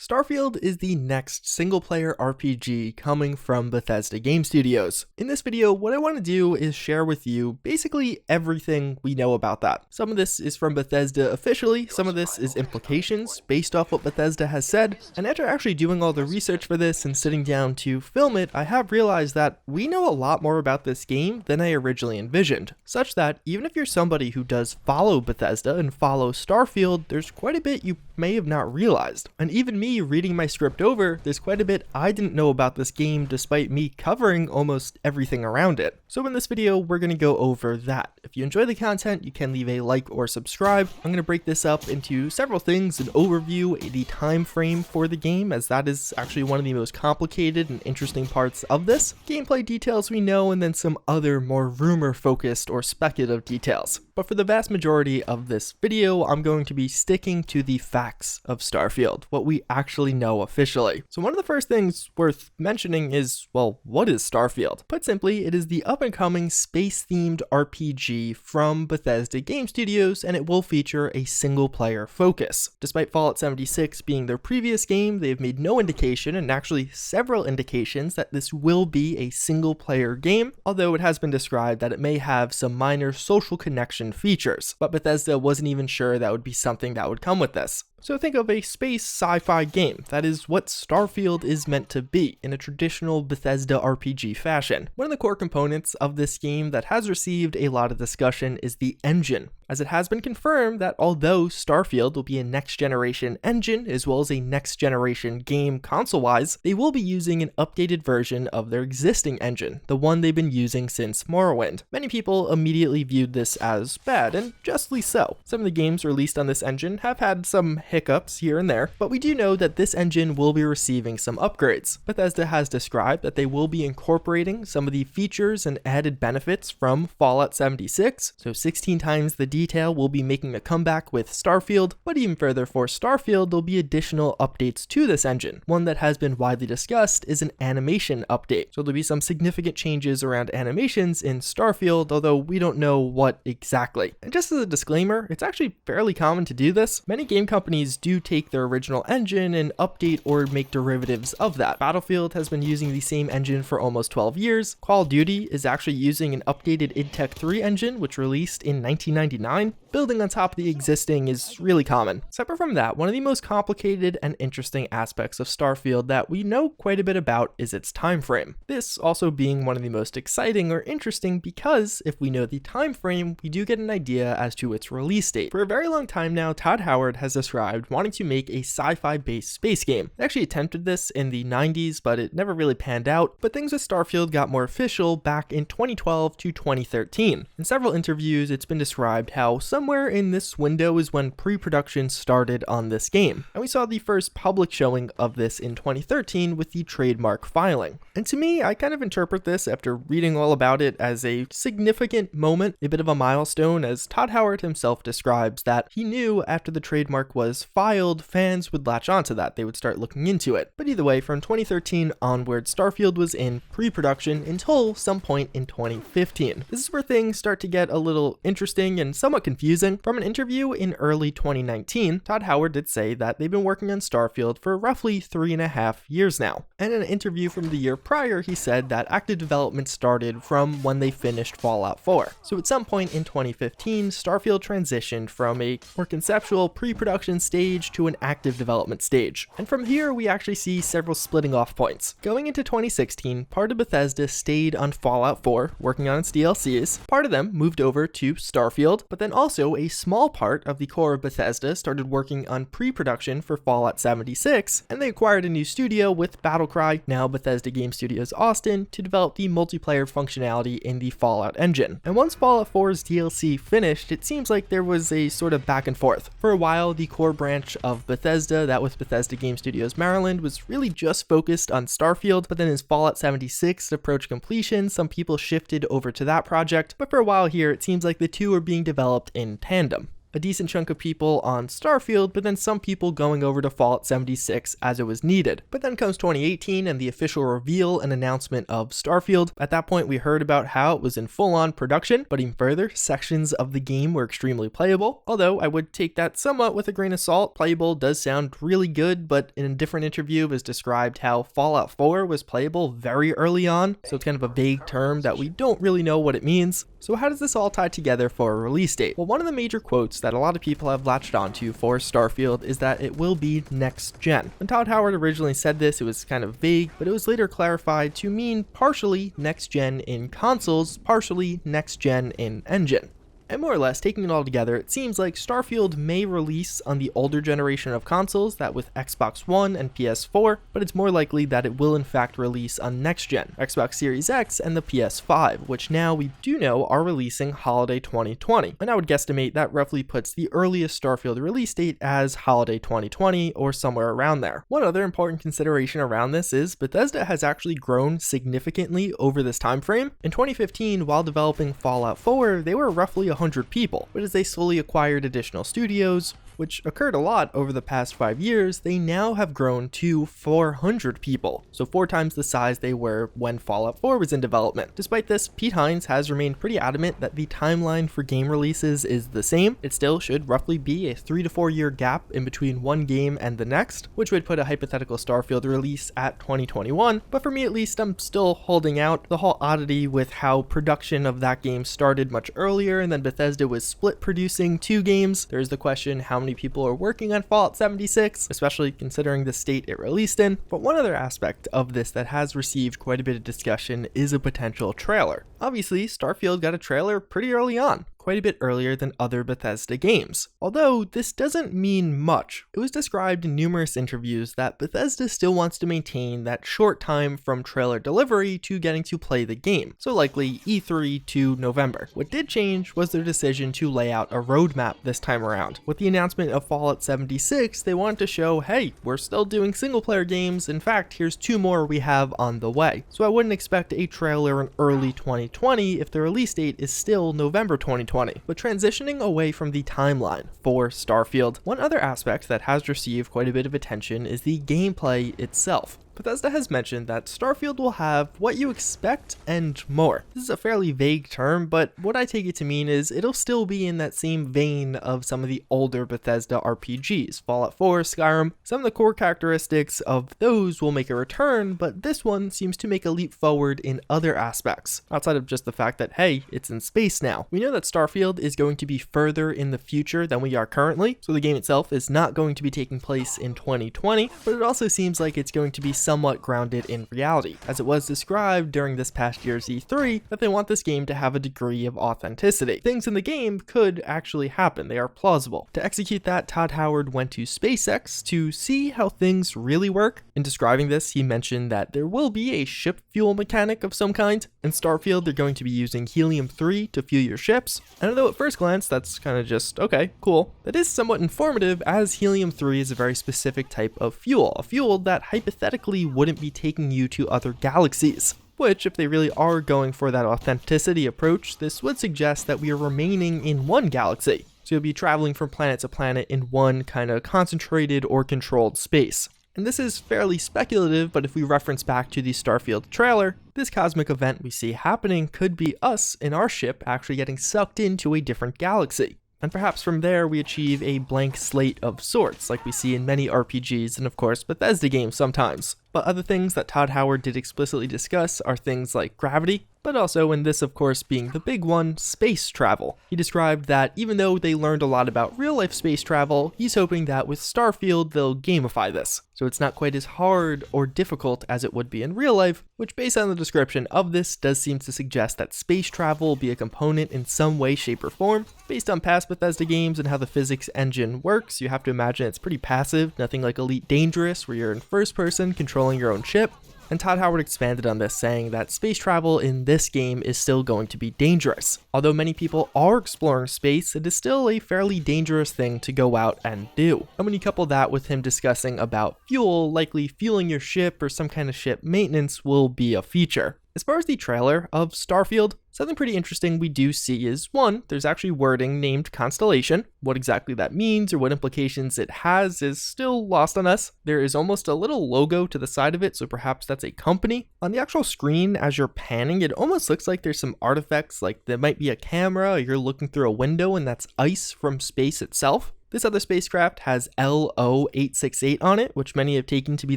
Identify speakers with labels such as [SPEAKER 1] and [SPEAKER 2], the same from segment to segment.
[SPEAKER 1] Starfield is the next single-player RPG coming from Bethesda Game Studios. In this video, what I want to do is share with you basically everything we know about that. Some of this is from Bethesda officially, some of this is implications based off what Bethesda has said, and after actually doing all the research for this and sitting down to film it, I have realized that we know a lot more about this game than I originally envisioned, such that even if you're somebody who does follow Bethesda and follow Starfield, there's quite a bit you may have not realized. And even me reading my script over, there's quite a bit I didn't know about this game despite me covering almost everything around it. So in this video, we're going to go over that. If you enjoy the content, you can leave a like or subscribe. I'm going to break this up into several things: an overview, the time frame for the game, as that is actually one of the most complicated and interesting parts of this, gameplay details we know, and then some other more rumor focused or speculative details. But for the vast majority of this video, I'm going to be sticking to the facts of Starfield, what we actually know officially. So one of the first things worth mentioning is, well, what is Starfield? Put simply, it is the up-and-coming space-themed RPG from Bethesda Game Studios, and it will feature a single-player focus. Despite Fallout 76 being their previous game, they've made no indication, and actually several indications, that this will be a single-player game, although it has been described that it may have some minor social connection features, but Bethesda wasn't even sure that would be something that would come with this. So think of a space sci-fi game. That is what Starfield is meant to be in a traditional Bethesda RPG fashion. One of the core components of this game that has received a lot of discussion is the engine, as it has been confirmed that although Starfield will be a next-generation engine as well as a next-generation game console-wise, they will be using an updated version of their existing engine, the one they've been using since Morrowind. Many people immediately viewed this as bad, and justly so. Some of the games released on this engine have had some hiccups here and there, but we do know that this engine will be receiving some upgrades. Bethesda has described that they will be incorporating some of the features and added benefits from Fallout 76, so 16 times the detail will be making a comeback with Starfield, but even further for Starfield, there'll be additional updates to this engine. One that has been widely discussed is an animation update, so there'll be some significant changes around animations in Starfield, although we don't know what exactly. And just as a disclaimer, it's actually fairly common to do this. Many game companies do take their original engine and update or make derivatives of that. Battlefield has been using the same engine for almost 12 years. Call of Duty is actually using an updated id Tech 3 engine, which released in 1999. Building on top of the existing is really common. Separate from that, one of the most complicated and interesting aspects of Starfield that we know quite a bit about is its time frame. This also being one of the most exciting or interesting because if we know the time frame, we do get an idea as to its release date. For a very long time now, Todd Howard has described wanting to make a sci-fi based space game. They actually attempted this in the 90s, but it never really panned out. But things with Starfield got more official back in 2012 to 2013. In several interviews, it's been described how somewhere in this window is when pre-production started on this game. And we saw the first public showing of this in 2013 with the trademark filing. And to me, I kind of interpret this after reading all about it as a significant moment, a bit of a milestone, as Todd Howard himself describes that he knew after the trademark was filed, fans would latch onto that, they would start looking into it. But either way, from 2013 onward, Starfield was in pre-production until some point in 2015. This is where things start to get a little interesting and somewhat confusing. From an interview in early 2019, Todd Howard did say that they've been working on Starfield for roughly 3.5 years now. And in an interview from the year prior, he said that active development started from when they finished Fallout 4. So at some point in 2015, Starfield transitioned from a more conceptual pre-production stage to an active development stage. And from here, we actually see several splitting off points. Going into 2016, part of Bethesda stayed on Fallout 4, working on its DLCs. Part of them moved over to Starfield, but then also a small part of the core of Bethesda started working on pre-production for Fallout 76, and they acquired a new studio with Battlecry, now Bethesda Game Studios Austin, to develop the multiplayer functionality in the Fallout engine. And once Fallout 4's DLC finished, it seems like there was a sort of back and forth. For a while, the core branch of Bethesda, that was Bethesda Game Studios Maryland, was really just focused on Starfield, but then as Fallout 76 approached completion, some people shifted over to that project, but for a while here, it seems like the two are being developed in tandem. a decent chunk of people on Starfield, but then some people going over to Fallout 76 as it was needed. But then comes 2018 and the official reveal and announcement of Starfield. At that point, we heard about how it was in full-on production, but even further, sections of the game were extremely playable. Although I would take that somewhat with a grain of salt. Playable does sound really good, but in a different interview it was described how Fallout 4 was playable very early on, so it's kind of a vague term that we don't really know what it means. So how does this all tie together for a release date? Well, one of the major quotes that a lot of people have latched onto for Starfield is that it will be next gen. When Todd Howard originally said this, it was kind of vague, but it was later clarified to mean partially next gen in consoles, partially next gen in engine. And more or less, taking it all together, it seems like Starfield may release on the older generation of consoles, that with Xbox One and PS4, but it's more likely that it will in fact release on next gen, Xbox Series X and the PS5, which now we do know are releasing holiday 2020. And I would guesstimate that roughly puts the earliest Starfield release date as holiday 2020 or somewhere around there. One other important consideration around this is Bethesda has actually grown significantly over this time frame. In 2015, while developing Fallout 4, they were roughly 100 people, but as they slowly acquired additional studios, which occurred a lot over the past 5 years, they now have grown to 400 people, so 4 times the size they were when Fallout 4 was in development. Despite this, Pete Hines has remained pretty adamant that the timeline for game releases is the same. It still should roughly be a 3 to 4 year gap in between one game and the next, which would put a hypothetical Starfield release at 2021, but for me at least, I'm still holding out. The whole oddity with how production of that game started much earlier and then Bethesda was split producing 2 games. There's the question how many people are working on Fallout 76, especially considering the state it released in. But one other aspect of this that has received quite a bit of discussion is a potential trailer. Obviously, Starfield got a trailer pretty early on, quite a bit earlier than other Bethesda games. Although this doesn't mean much. It was described in numerous interviews that Bethesda still wants to maintain that short time from trailer delivery to getting to play the game, so likely E3 to November. What did change was their decision to lay out a roadmap this time around. With the announcement of Fallout 76, they wanted to show, hey, we're still doing single player games, in fact here's 2 more we have on the way. So I wouldn't expect a trailer in early 2020 if the release date is still November 2020. But transitioning away from the timeline for Starfield, one other aspect that has received quite a bit of attention is the gameplay itself. Bethesda has mentioned that Starfield will have what you expect and more. This is a fairly vague term, but what I take it to mean is it'll still be in that same vein of some of the older Bethesda RPGs, Fallout 4, Skyrim. Some of the core characteristics of those will make a return, but this one seems to make a leap forward in other aspects, outside of just the fact that, hey, it's in space now. We know that Starfield is going to be further in the future than we are currently, so the game itself is not going to be taking place in 2020, but it also seems like it's going to be somewhat grounded in reality, as it was described during this past year's E3 that they want this game to have a degree of authenticity. Things in the game could actually happen, they are plausible. To execute that, Todd Howard went to SpaceX to see how things really work. In describing this, he mentioned that there will be a ship fuel mechanic of some kind. In Starfield, they're going to be using helium-3 to fuel your ships, and although at first glance that's kind of just, okay, cool, that is somewhat informative as helium-3 is a very specific type of fuel, a fuel that hypothetically wouldn't be taking you to other galaxies. Which, if they really are going for that authenticity approach, this would suggest that we are remaining in one galaxy. So you'll be traveling from planet to planet in one kind of concentrated or controlled space. And this is fairly speculative, but if we reference back to the Starfield trailer, this cosmic event we see happening could be us in our ship actually getting sucked into a different galaxy. And perhaps from there we achieve a blank slate of sorts, like we see in many RPGs and of course Bethesda games sometimes. But other things that Todd Howard did explicitly discuss are things like gravity, but also, in this of course being the big one, space travel. He described that even though they learned a lot about real-life space travel, he's hoping that with Starfield they'll gamify this, so it's not quite as hard or difficult as it would be in real life, which based on the description of this does seem to suggest that space travel will be a component in some way, shape, or form. Based on past Bethesda games and how the physics engine works, you have to imagine it's pretty passive, nothing like Elite Dangerous where you're in first person controlling your own ship. And Todd Howard expanded on this, saying that space travel in this game is still going to be dangerous. Although many people are exploring space, it is still a fairly dangerous thing to go out and do. And when you couple that with him discussing about fuel, likely fueling your ship or some kind of ship maintenance will be a feature. As far as the trailer of Starfield, Something pretty interesting we do see is, one, there's actually wording named Constellation. What exactly that means or what implications it has is still lost on us. There is almost a little logo to the side of it, so perhaps that's a company. On the actual screen, as you're panning, it almost looks like there's some artifacts, like there might be a camera, or you're looking through a window and that's ice from space itself. This other spacecraft has LO-868 on it, which many have taken to be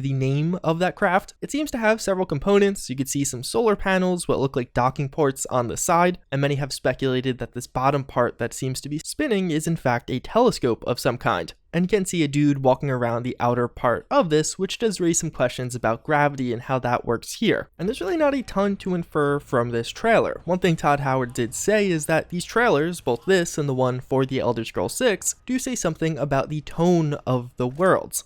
[SPEAKER 1] the name of that craft. It seems to have several components. You could see some solar panels, what look like docking ports on the side, and many have speculated that this bottom part that seems to be spinning is in fact a telescope of some kind. And you can see a dude walking around the outer part of this, which does raise some questions about gravity and how that works here. And there's really not a ton to infer from this trailer. One thing Todd Howard did say is that these trailers, both this and the one for The Elder Scrolls 6, do say something about the tone of the worlds.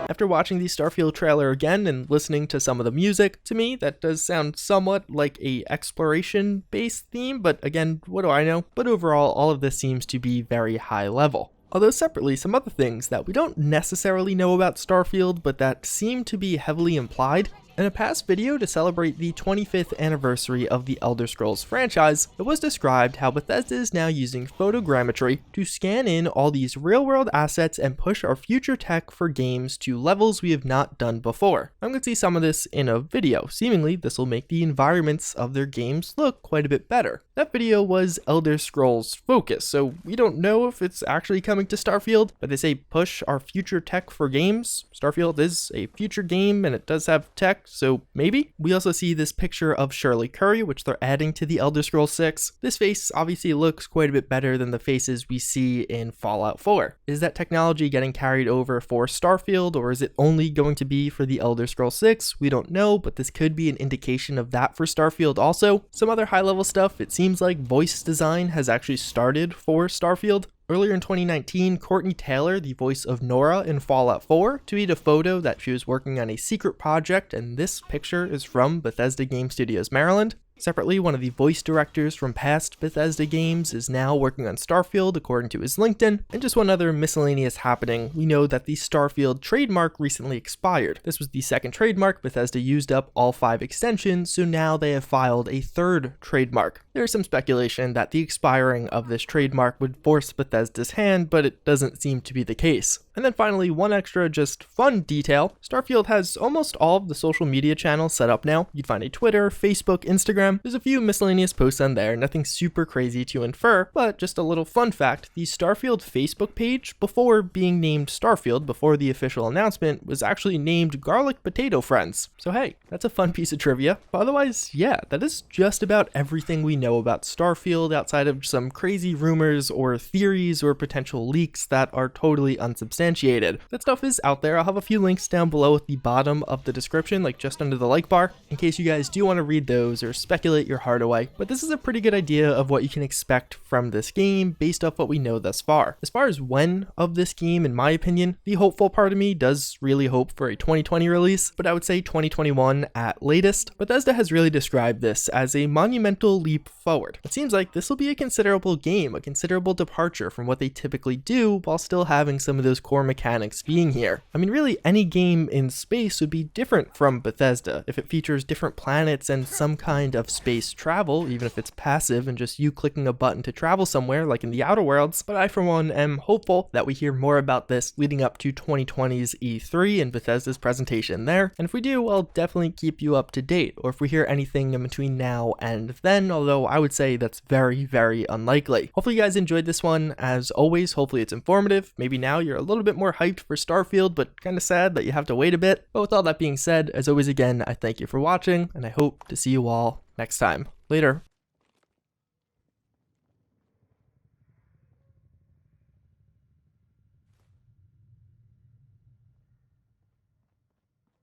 [SPEAKER 1] After watching the Starfield trailer again and listening to some of the music, to me that does sound somewhat like a exploration-based theme, but again, what do I know? But overall, all of this seems to be very high level. Although separately, some other things that we don't necessarily know about Starfield, but that seem to be heavily implied. In a past video to celebrate the 25th anniversary of the Elder Scrolls franchise, it was described how Bethesda is now using photogrammetry to scan in all these real-world assets and push our future tech for games to levels we have not done before. I'm going to see some of this in a video. Seemingly, this will make the environments of their games look quite a bit better. That video was Elder Scrolls focused, so we don't know if it's actually coming to Starfield, but they say push our future tech for games. Starfield is a future game and it does have tech, so maybe. We also see this picture of Shirley Curry, which they're adding to the Elder Scrolls 6. This face obviously looks quite a bit better than the faces we see in Fallout 4. Is that technology getting carried over for Starfield, or is it only going to be for the Elder Scrolls 6? We don't know, but this could be an indication of that for Starfield also. Some other high-level stuff, it seems like voice design has actually started for Starfield. Earlier in 2019, Courtney Taylor, the voice of Nora in Fallout 4, tweeted a photo that she was working on a secret project, and this picture is from Bethesda Game Studios, Maryland. Separately, one of the voice directors from past Bethesda games is now working on Starfield, according to his LinkedIn. And just one other miscellaneous happening, we know that the Starfield trademark recently expired. This was the second trademark. Bethesda used up all 5 extensions, so now they have filed a third trademark. There is some speculation that the expiring of this trademark would force Bethesda's hand, but it doesn't seem to be the case. And then finally, one extra just fun detail. Starfield has almost all of the social media channels set up now. You'd find a Twitter, Facebook, Instagram. There's a few miscellaneous posts on there, nothing super crazy to infer, but just a little fun fact, the Starfield Facebook page, before being named Starfield, before the official announcement, was actually named Garlic Potato Friends. So hey, that's a fun piece of trivia. But otherwise, yeah, that is just about everything we know about Starfield outside of some crazy rumors or theories or potential leaks that are totally unsubstantiated. That stuff is out there. I'll have a few links down below at the bottom of the description, like just under the like bar, in case you guys do want to read those or speculate your heart away. But this is a pretty good idea of what you can expect from this game based off what we know thus far. As far as when of this game, in my opinion, the hopeful part of me does really hope for a 2020 release, but I would say 2021 at latest. Bethesda has really described this as a monumental leap forward. It seems like this will be a considerable game, a considerable departure from what they typically do while still having some of those core mechanics being here. I mean, really any game in space would be different from Bethesda if it features different planets and some kind of space travel, even if it's passive and just you clicking a button to travel somewhere like in the Outer Worlds. But I for one am hopeful that we hear more about this leading up to 2020's E3 and Bethesda's presentation there. And if we do, I'll definitely keep you up to date, or if we hear anything in between now and then, although I would say that's very, very unlikely. Hopefully you guys enjoyed this one. As always, hopefully it's informative. Maybe now you're a little bit more hyped for Starfield, but kind of sad that you have to wait a bit. But with all that being said, as always again, I thank you for watching, and I hope to see you all next time. Later.